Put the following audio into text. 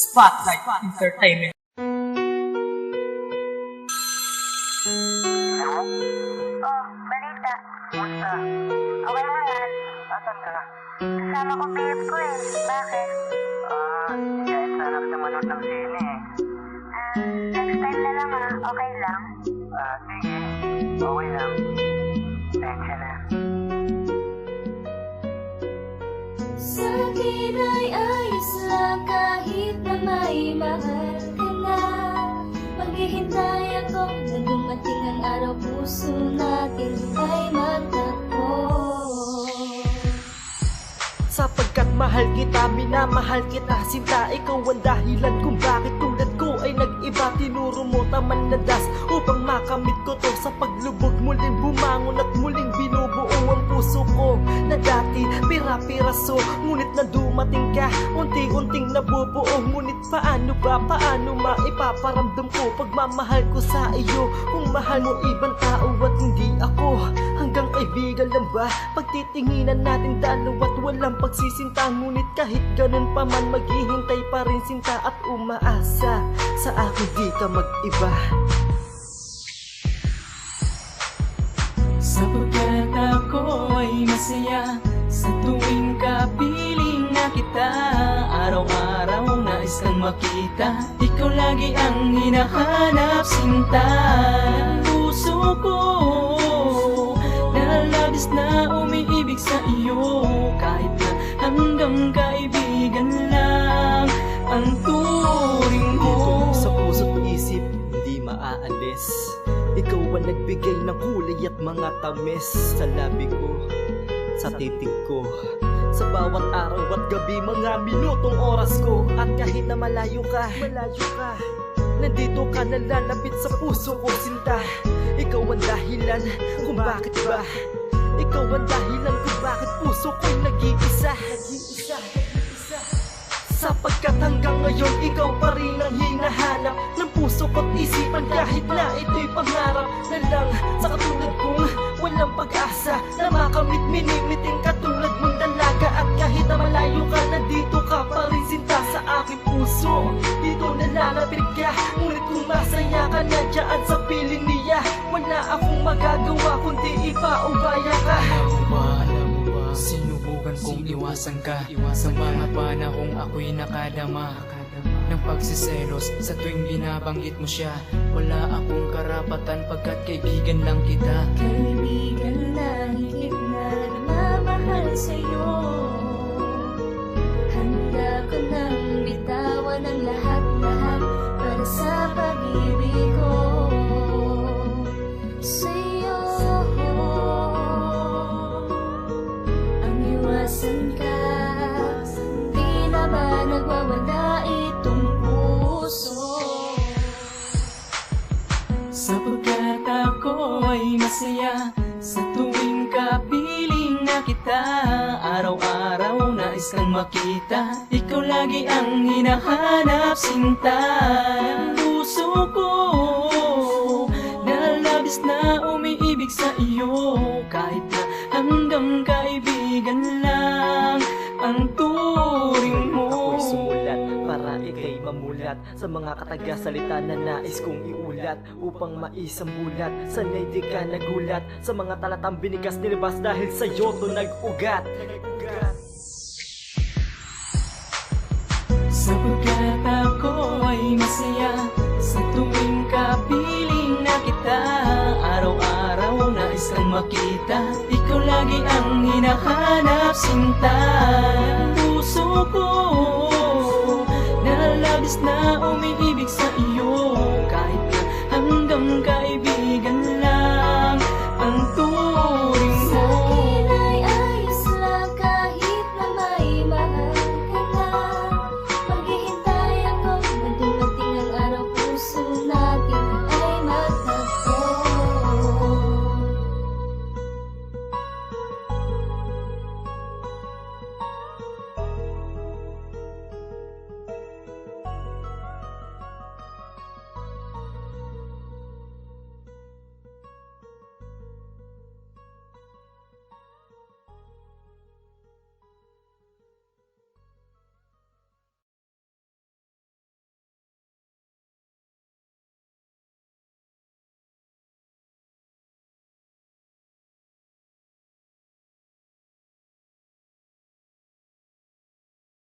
Spotlight Entertainment. Hello? Oh, balita. Musta? Okay lang yan. Asan ka? Kasama ko BF ko eh. Bakit? Kahit sana ka manood ng sine eh. Next time na lang ah. Okay lang? Sige. Okay lang. Tensya na. Sa akin ay ayos lang kahit na may mahal ka na. Maghihintay ako na dumating ang araw, puso natin ay magtagpo. Sapagkat mahal kita, minamahal kita, sinta. Ikaw ang dahilan kung bakit tulad ko ay nag-iba. Tinuro mo tamang landas upang makamit ko to. Sa paglubog muling bumangon at muling binubuo ang puso ko na dati pira-piraso. Ngunit na dumating ka, unti-unting nabubuo. Ngunit paano maipaparamdam ko pagmamahal ko sa iyo? Kung mahal mo ibang tao at hindi ako, hanggang kaibigan lang ba? Pagtitinginan natin dalawa't walang pagsisinta. Ngunit kahit ganun pa man, maghihintay pa rin sinta at umaasa sa akin di ka mag-iba. Sapagkat ako ay masaya sa tuwing kapiling na kita. Araw-araw nais kang makita, ikaw lagi ang hinahanap, sinta. Ang puso ko na labis na umiibig sa iyo, kahit na hanggang kaibigan lang ang turing mo. Sa puso't isip, hindi maaalis. Ikaw ang nagbigay ng kulay at mga tamis sa labi ko, sa titig ko, sa bawat araw at gabi, mga minutong oras ko. At kahit na malayo ka, nandito ka nalalapit sa puso ko, sinta. Ikaw ang dahilan kung bakit ba, ikaw ang dahilan kung bakit puso ko'y nag-iisa. Sapagkat hanggang ngayon ikaw pa rin ang hinahanap ng puso ko't isipan, kahit na ito'y pangarap na lang sa katulad kong walang pag-asa na makamit, minimiting katulad mong dalaga. At kahit na malayo ka, nandito ka pa rin, sinta, sa aking puso. Dito nalalapit ka, ngunit kung masaya ka na dyan sa piling niya, wala akong magagawa kundi ipaubaya ka. Alam mo ba, sinubukan kong iwasan ka sa mga panahong ako'y nakadama ng pagsiselos. Sa tuwing binabanggit mo siya, wala akong karapatan pagkat kaibigan lang kita. Kaibigan na higit na nagmamahal sa'yo. Handa ko nang bitawan ang lahat-lahat para sa pag-ibig ko sa'yo. Ang iwasan ka, di naman nagwawala itong puso. Sapagkat ako ay masaya sa tuwing kapiling na kita. Araw-araw nais kang makita, ikaw lagi ang hinahanap, sinta. Ang puso ko na labis na umiibig sa iyo, kahit na hanggang kaibigan lang ang turing mo. Ako'y sumulat para ika'y mamulat sa mga kataga-salita na nais kong iulat, upang maisambulat. Sana'y di ka nagulat sa mga talatang binigas nilabas dahil sa'yo to nag-ugat. Sapagkat ako ay masaya sa tuwing kapiling na kita. Araw-araw nais kang makita, ikaw lagi ang hinahanap, sinta. Ang puso ko na labis na